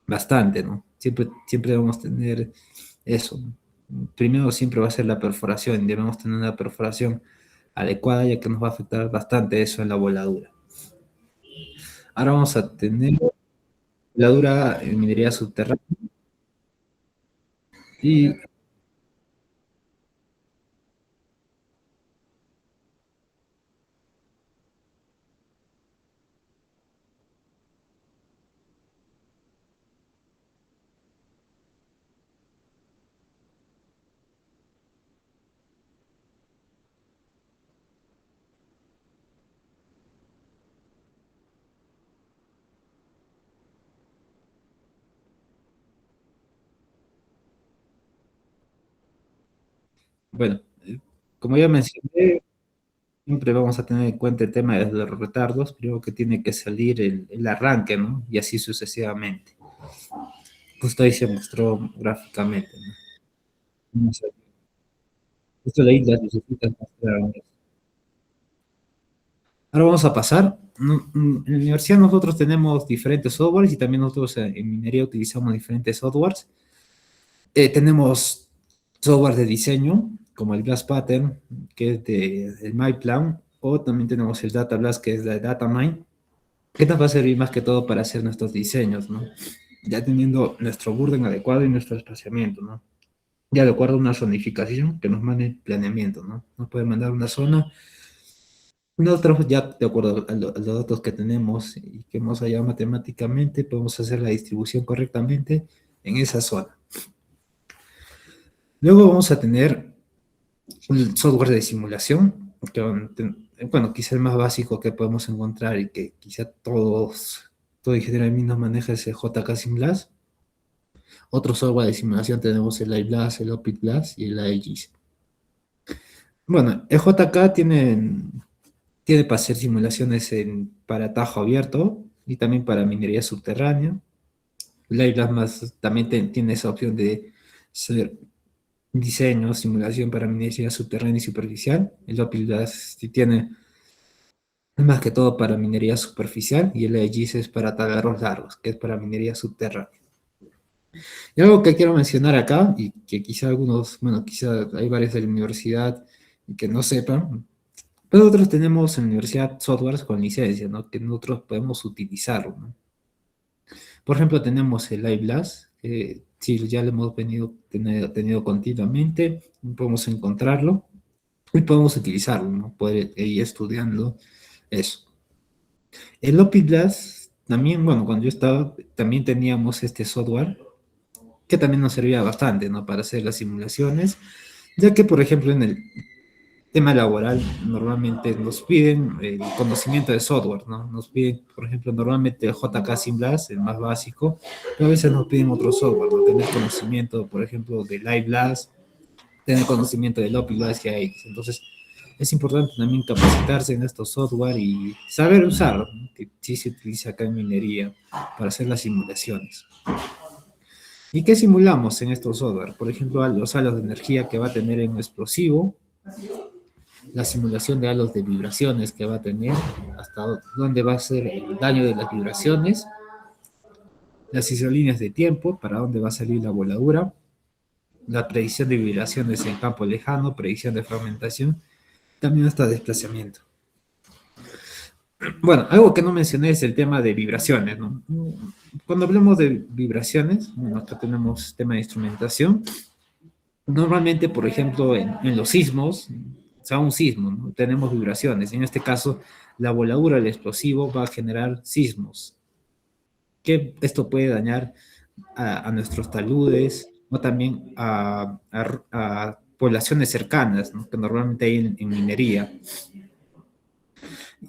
bastante, ¿no? Siempre debemos tener eso, ¿no? Primero siempre va a ser la perforación, debemos tener una perforación adecuada ya que nos va a afectar bastante eso en la voladura. Ahora vamos a tener voladura en minería subterránea y, bueno, como ya mencioné, siempre vamos a tener en cuenta el tema de los retardos, primero que tiene que salir el arranque, ¿no? Y así sucesivamente. Justo ahí se mostró gráficamente, ¿no? Vamos a- Justo ahí las lucecitas mostraron eso. Ahora vamos a pasar. En la universidad nosotros tenemos diferentes softwares y también nosotros en minería utilizamos diferentes softwares. Tenemos software de diseño, como el Glass Pattern, que es el MyPlan, o también tenemos el Data Blast, que es de DataMine, que nos va a servir más que todo para hacer nuestros diseños, ¿no? Ya teniendo nuestro burden adecuado y nuestro espaciamiento, ¿no? Ya de acuerdo a una zonificación que nos mande el planeamiento, ¿no? Nos puede mandar una zona. Nosotros ya de acuerdo a los datos que tenemos y que hemos hallado matemáticamente, podemos hacer la distribución correctamente en esa zona. Luego vamos a tener un software de simulación, que, bueno, quizá el más básico que podemos encontrar y que quizá todo ingeniero de minas maneja es el JK SimBlast. Otro software de simulación tenemos el iBlast, el OpitBlast y el IGIS. Bueno, el JK tiene para hacer simulaciones para tajo abierto y también para minería subterránea. El iBlast también tiene esa opción de hacer diseño, simulación para minería subterránea y superficial. El OpitBlast sí tiene más que todo para minería superficial y el IGIS es para taladros largos, que es para minería subterránea. Y algo que quiero mencionar acá, y que quizá algunos, bueno, quizá hay varios de la universidad y que no sepan, pero nosotros tenemos en la universidad softwares con licencia, ¿no? Que nosotros podemos utilizarlo, ¿no? Por ejemplo, tenemos el iBlast, que sí, ya lo hemos tenido continuamente, podemos encontrarlo y podemos utilizarlo, ¿no? Poder ir estudiando eso. El OptiBlast, también, bueno, cuando yo estaba, también teníamos este software que también nos servía bastante, ¿no? Para hacer las simulaciones, ya que, por ejemplo, en el tema laboral normalmente nos piden el conocimiento de software, ¿no? Nos piden, por ejemplo, normalmente el JK SimBlast, el más básico, pero a veces nos piden otro software, ¿no? Tener conocimiento, por ejemplo, del iBlast, tener conocimiento del OptiBlast que hay. Entonces, es importante también capacitarse en estos software y saber usarlo, ¿no? Que sí se utiliza acá en minería para hacer las simulaciones. ¿Y qué simulamos en estos software? Por ejemplo, los halos de energía que va a tener en un explosivo, la simulación de halos de vibraciones que va a tener, hasta dónde va a ser el daño de las vibraciones, las isolíneas de tiempo, para dónde va a salir la voladura, la predicción de vibraciones en campo lejano, predicción de fragmentación, también está desplazamiento. Bueno, algo que no mencioné es el tema de vibraciones, ¿no? Cuando hablamos de vibraciones, bueno, acá tenemos tema de instrumentación. Normalmente, por ejemplo, en los sismos, o sea, un sismo, ¿no? Tenemos vibraciones. En este caso, la voladura del explosivo va a generar sismos. Que esto puede dañar a nuestros taludes o también a poblaciones cercanas, ¿no? Que normalmente hay en minería.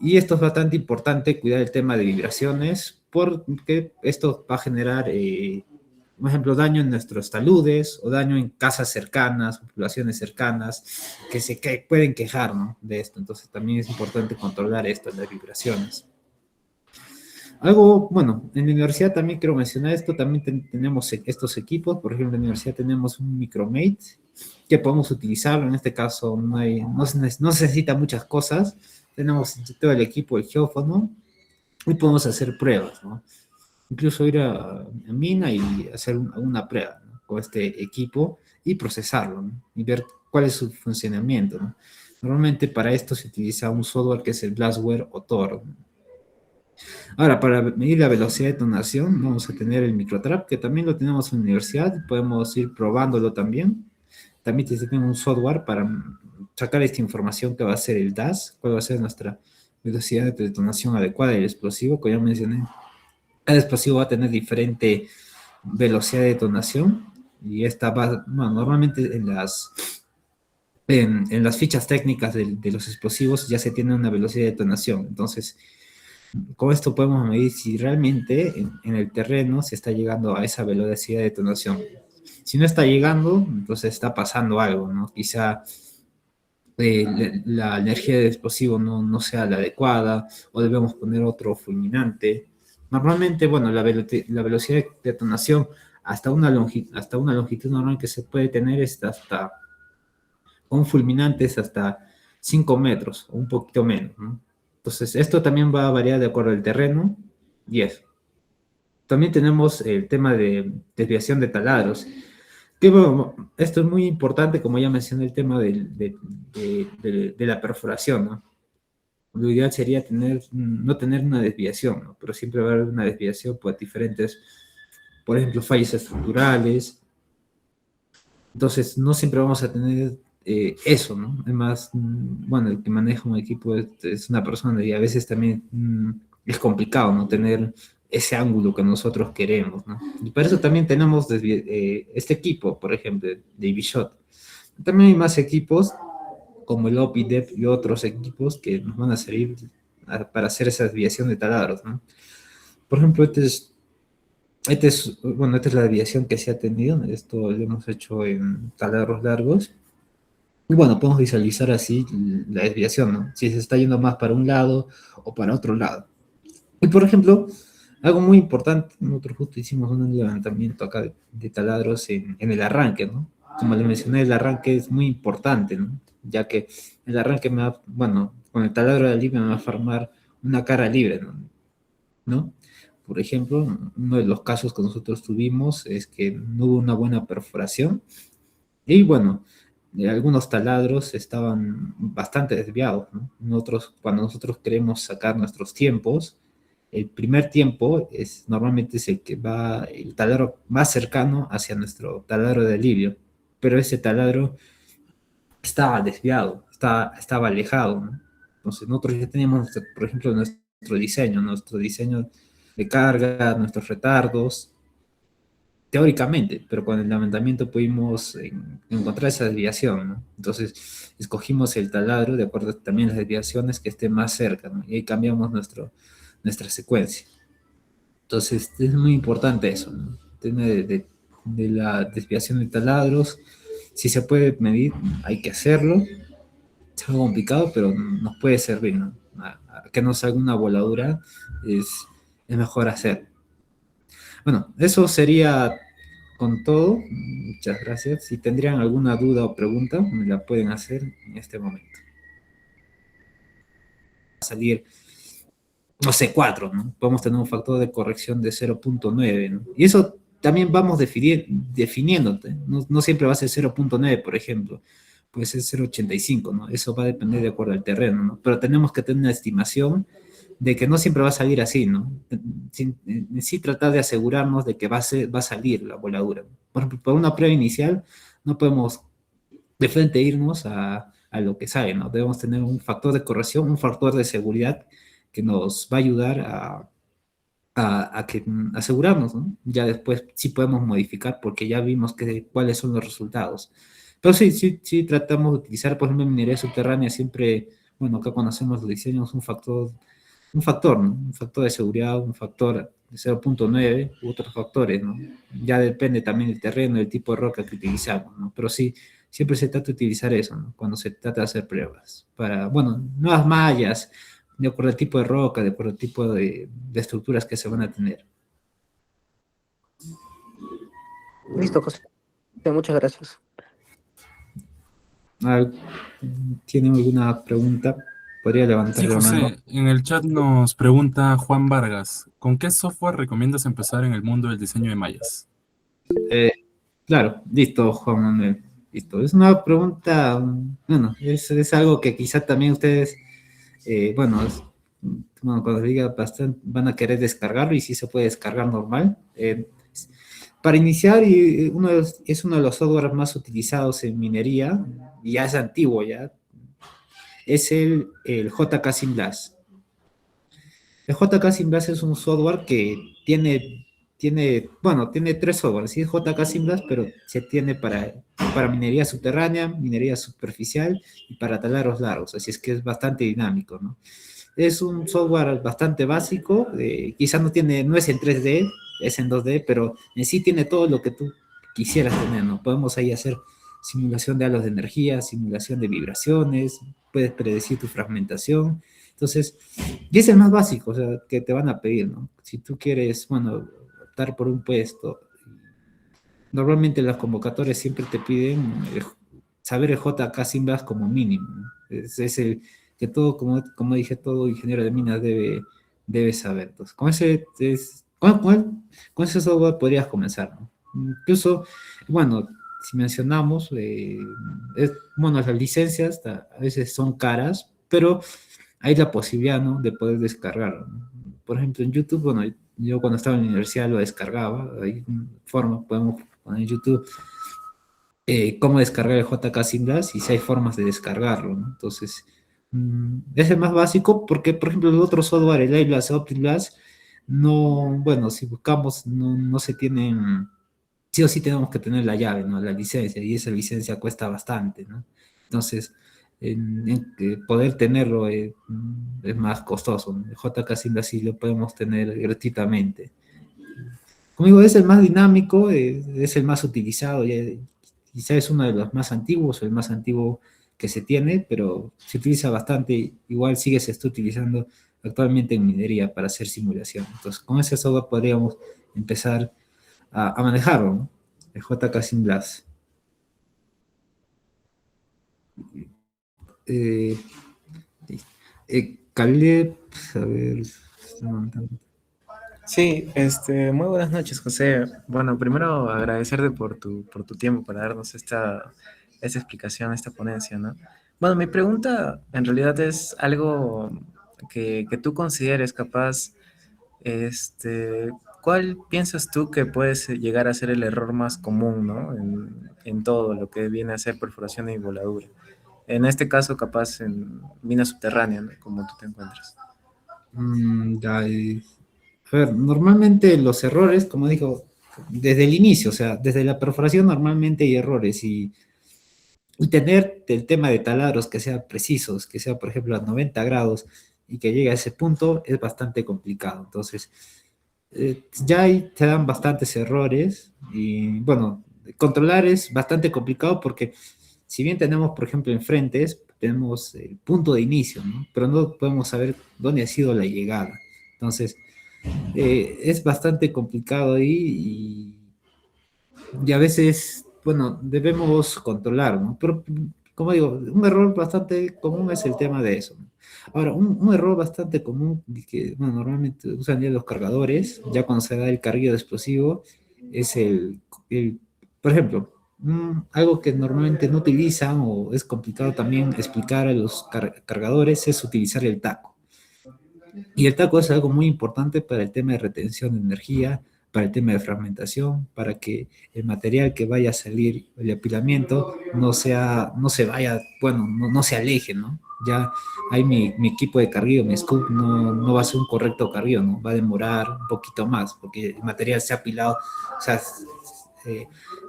Y esto es bastante importante, cuidar el tema de vibraciones, porque esto va a generar, por ejemplo, daño en nuestros taludes o daño en casas cercanas, poblaciones cercanas, que pueden quejar, ¿no? De esto. Entonces también es importante controlar esto, las vibraciones. Algo, bueno, en la universidad también quiero mencionar esto, también tenemos estos equipos, por ejemplo, en la universidad tenemos un Micromate que podemos utilizarlo, en este caso no se necesita muchas cosas, tenemos todo el equipo, el geófono, y podemos hacer pruebas, ¿no? Incluso ir a mina y hacer una prueba, ¿no? Con este equipo y procesarlo, ¿no? Y ver cuál es su funcionamiento, ¿no? Normalmente para esto se utiliza un software que es el Glassware o Tor, ¿no? Ahora, para medir la velocidad de detonación, vamos a tener el microtrap, que también lo tenemos en la universidad, podemos ir probándolo también. También tenemos un software para sacar esta información que va a ser el DAS, cuál va a ser nuestra velocidad de detonación adecuada del explosivo, como ya mencioné. Cada explosivo va a tener diferente velocidad de detonación y esta va, bueno, normalmente en las fichas técnicas de los explosivos ya se tiene una velocidad de detonación. Entonces, con esto podemos medir si realmente en el terreno se está llegando a esa velocidad de detonación. Si no está llegando, entonces está pasando algo, ¿no? Quizá la energía del explosivo no sea la adecuada o debemos poner otro fulminante. Normalmente, bueno, la velocidad de detonación hasta una longitud normal que se puede tener es hasta, con fulminantes hasta 5 metros o un poquito menos, ¿no? Entonces, esto también va a variar de acuerdo al terreno y eso. También tenemos el tema de desviación de taladros. Que, bueno, esto es muy importante, como ya mencioné, el tema de la perforación, ¿no? Lo ideal sería no tener una desviación, ¿no? Pero siempre va a haber una desviación por diferentes, por ejemplo, fallas estructurales. Entonces, no siempre vamos a tener eso, ¿no? Además, bueno, el que maneja un equipo es una persona y a veces también es complicado, ¿no? Tener ese ángulo que nosotros queremos, ¿no? Y para eso también tenemos este equipo, por ejemplo, de Ibishot. También hay más equipos como el OPIDEP y otros equipos que nos van a servir para hacer esa desviación de taladros, ¿no? Por ejemplo, bueno, esta es la desviación que se ha tenido, esto lo hemos hecho en taladros largos, y bueno, podemos visualizar así la desviación, ¿no? Si se está yendo más para un lado o para otro lado. Y por ejemplo, algo muy importante, nosotros justo hicimos un levantamiento acá de taladros en el arranque, ¿no? Como le mencioné, el arranque es muy importante, ¿no? Ya que el arranque bueno, con el taladro de libre me va a formar una cara libre, ¿no? Por ejemplo, uno de los casos que nosotros tuvimos es que no hubo una buena perforación y bueno, algunos taladros estaban bastante desviados, ¿no? Cuando nosotros queremos sacar nuestros tiempos, el primer tiempo normalmente es el que va, el taladro más cercano hacia nuestro taladro de alivio, pero ese taladro estaba desviado, estaba alejado, ¿no? Entonces nosotros ya teníamos, por ejemplo, nuestro diseño de carga, nuestros retardos, teóricamente, pero con el levantamiento pudimos encontrar esa desviación, ¿no? Entonces escogimos el taladro de acuerdo también a las desviaciones que esté más cerca, ¿no? Y ahí cambiamos nuestra secuencia. Entonces es muy importante eso, ¿no? El tema de la desviación de taladros, si se puede medir, hay que hacerlo. Es algo complicado, pero nos puede servir, ¿no? A que nos haga una voladura es mejor hacer. Bueno, eso sería con todo. Muchas gracias. Si tendrían alguna duda o pregunta, me la pueden hacer en este momento. Va a salir, no sé, 4, ¿no? Podemos tener un factor de corrección de 0.9, ¿no? Y eso también vamos definiéndote, no siempre va a ser 0.9, por ejemplo, puede ser 0.85, ¿no? Eso va a depender de acuerdo al terreno, ¿no? Pero tenemos que tener una estimación de que no siempre va a salir así, ¿no? Sí tratar de asegurarnos de que va a salir la voladura. Por ejemplo, por una prueba inicial no podemos de frente irnos a lo que sale, ¿no? Debemos tener un factor de corrección, un factor de seguridad que nos va a ayudar a asegurarnos, ¿no? Ya después sí podemos modificar porque ya vimos cuáles son los resultados. Pero sí tratamos de utilizar, por ejemplo, en minería subterránea siempre, bueno, acá cuando hacemos los diseños, un factor, ¿no? Un factor de seguridad, un factor de 0.9 u otros factores, ¿no? Ya depende también del terreno, del tipo de roca que utilizamos, ¿no? Pero sí, siempre se trata de utilizar eso, ¿no? Cuando se trata de hacer pruebas. Para, bueno, nuevas mallas, de acuerdo al tipo de roca, de acuerdo al tipo de estructuras que se van a tener. Listo, José. Muchas gracias. ¿Tiene alguna pregunta? Podría levantar Sí, la mano. José, en el chat nos pregunta Juan Vargas, ¿con qué software recomiendas empezar en el mundo del diseño de mallas? Claro, listo, Juan Manuel. Listo. Es una pregunta, bueno, es algo que quizá también ustedes, bueno, bueno, cuando diga bastante, van a querer descargarlo y sí se puede descargar normal. Para iniciar, es uno de los softwares más utilizados en minería, y ya es antiguo ya, es el JK Symblaze. El JK Symblaze es un software que tiene tres softwares, sí, es JK Symblaze, pero se tiene para minería subterránea, minería superficial y para taladros largos, así es que es bastante dinámico, ¿no? Es un software bastante básico, quizás no es en 3D, es en 2D, pero en sí tiene todo lo que tú quisieras tener, ¿no? Podemos ahí hacer simulación de halos de energía, simulación de vibraciones, puedes predecir tu fragmentación. Entonces, y es el más básico, o sea, que te van a pedir, ¿no? Si tú quieres, bueno, optar por un puesto, normalmente las convocatorias siempre te piden saber el JK Symblaze como mínimo, ¿no? Es el que todo, como dije, todo ingeniero de minas debe saber. Entonces, con ese software podrías comenzar, ¿no? Incluso, bueno, si mencionamos, bueno, las licencias a veces son caras, pero hay la posibilidad, ¿no? De poder descargarlo, ¿no? Por ejemplo, en YouTube, bueno, yo cuando estaba en la universidad lo descargaba, hay forma, podemos poner en YouTube cómo descargar el JK Symblaze y si hay formas de descargarlo, ¿no? Entonces, es el más básico porque, por ejemplo, el otro software, el iBlast, OptiBlast, no, bueno, si buscamos, no se tienen, sí o sí tenemos que tener la llave, ¿no? La licencia, y esa licencia cuesta bastante, ¿no? Entonces, poder tenerlo es más costoso, ¿no? El JK Symblaze sí lo podemos tener gratuitamente. Como digo, es el más dinámico, es el más utilizado, quizá es uno de los más antiguos o el más antiguo que se tiene, pero se utiliza bastante, igual se está utilizando actualmente en minería para hacer simulación. Entonces, con ese software podríamos empezar a manejarlo, ¿no? El JK Symblaze. Eh, Caleb, a ver, está mandando. Sí, muy buenas noches, José. Bueno, primero agradecerte por tu tiempo para darnos esta explicación, esta ponencia, ¿no? Bueno, mi pregunta en realidad es algo que tú consideres capaz, ¿cuál piensas tú que puede llegar a ser el error más común, ¿no? En todo lo que viene a ser perforación y voladura. En este caso, capaz en mina subterránea, ¿no? Como tú te encuentras. Ya, a ver, normalmente los errores, como digo, desde el inicio, o sea, desde la perforación normalmente hay errores y tener el tema de taladros que sean precisos, que sea, por ejemplo, a 90 grados y que llegue a ese punto es bastante complicado. Entonces, ya ahí te dan bastantes errores y, bueno, controlar es bastante complicado porque si bien tenemos, por ejemplo, enfrentes, tenemos el punto de inicio, ¿no? Pero no podemos saber dónde ha sido la llegada. Entonces, es bastante complicado ahí y a veces, bueno, debemos controlar, ¿no? Pero, como digo, un error bastante común es el tema de eso, ¿no? Ahora, un error bastante común que, bueno, normalmente usan ya los cargadores, ya cuando se da el carguillo de explosivo, es por ejemplo, algo que normalmente no utilizan o es complicado también explicar a los cargadores es utilizar el taco. Y el taco es algo muy importante para el tema de retención de energía, para el tema de fragmentación, para que el material que vaya a salir, el apilamiento, no se vaya, bueno, no se aleje, ¿no? Ya hay mi equipo de carguillo, mi scoop, no va a ser un correcto carguillo, ¿no? Va a demorar un poquito más, porque el material se ha apilado, o sea,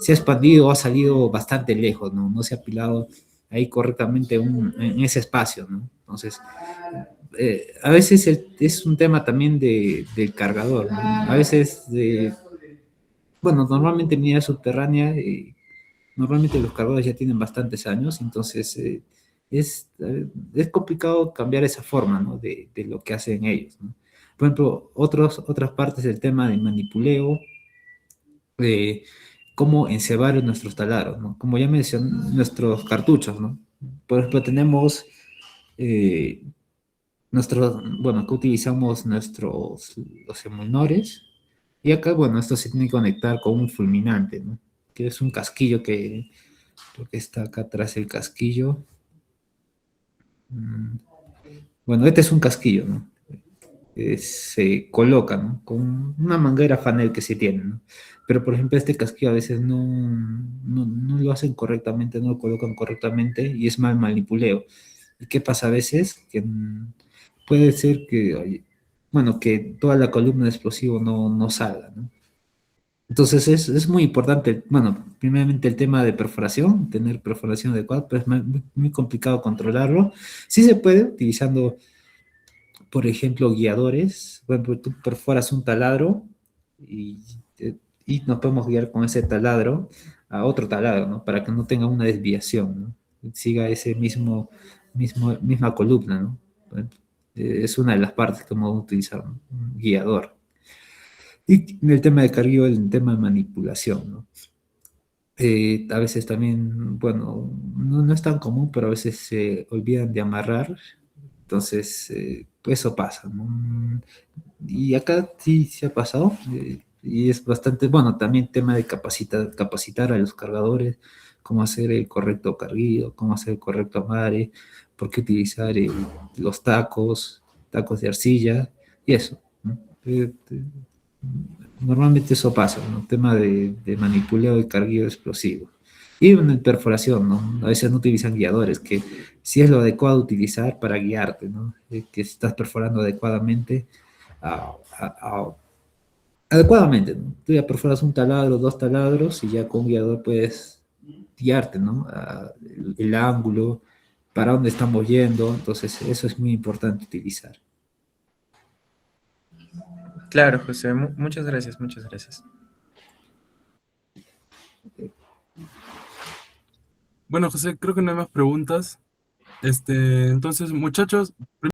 se ha expandido, ha salido bastante lejos, ¿no? No se ha apilado ahí correctamente en ese espacio, ¿no? Entonces, a veces es un tema también del cargador, ¿no? A veces, bueno, normalmente en minera subterránea, normalmente los cargadores ya tienen bastantes años, entonces es complicado cambiar esa forma, ¿no? De lo que hacen ellos, ¿no? Por ejemplo, otras partes del tema de manipuleo, de cómo encebar nuestros taladros, ¿no? Como ya mencioné, nuestros cartuchos, ¿no? Por ejemplo, tenemos eh, bueno, acá utilizamos los emuladores y acá, bueno, esto se tiene que conectar con un fulminante, ¿no? Que es un casquillo creo que está acá atrás el casquillo. Mm, Bueno, este es un casquillo, ¿no? Se coloca, ¿no? Con una manguera fanel que se tiene, ¿no? Pero, por ejemplo, este casquillo a veces no lo hacen correctamente, no lo colocan correctamente y es mal manipuleo. ¿Y qué pasa a veces? Que puede ser que, oye, bueno, que toda la columna de explosivo no salga, ¿no? Entonces es muy importante, bueno, primeramente el tema de perforación, tener perforación adecuada, pero es muy complicado controlarlo. Sí se puede utilizando, por ejemplo, guiadores. Por ejemplo, tú perforas un taladro y, y nos podemos guiar con ese taladro a otro taladro, ¿no? Para que no tenga una desviación, ¿no? Siga ese misma columna, ¿no? Es una de las partes que vamos a utilizar, ¿no? Un guiador. Y en el tema de carguillo, el tema de manipulación, ¿no? A veces también, bueno, no es tan común, pero a veces se olvidan de amarrar, entonces, pues eso pasa, ¿no? Y acá sí ha pasado, y es bastante, bueno, también tema de capacitar a los cargadores, cómo hacer el correcto carguido, cómo hacer el correcto amarre, por qué utilizar los tacos de arcilla, y eso, ¿no? Normalmente eso pasa, ¿no? Tema de manipuleo y carguillo explosivo. Y en perforación, ¿no? A veces no utilizan guiadores, que sí es lo adecuado utilizar para guiarte, ¿no? Que estás perforando adecuadamente, a- a- a- adecuadamente, ¿no? Tú ya perforas un taladro, dos taladros, y ya con guiador puedes guiarte, ¿no? El ángulo, para dónde estamos yendo, entonces eso es muy importante utilizar. Claro, José, muchas gracias, muchas gracias. Bueno, José, creo que no hay más preguntas. Entonces, muchachos,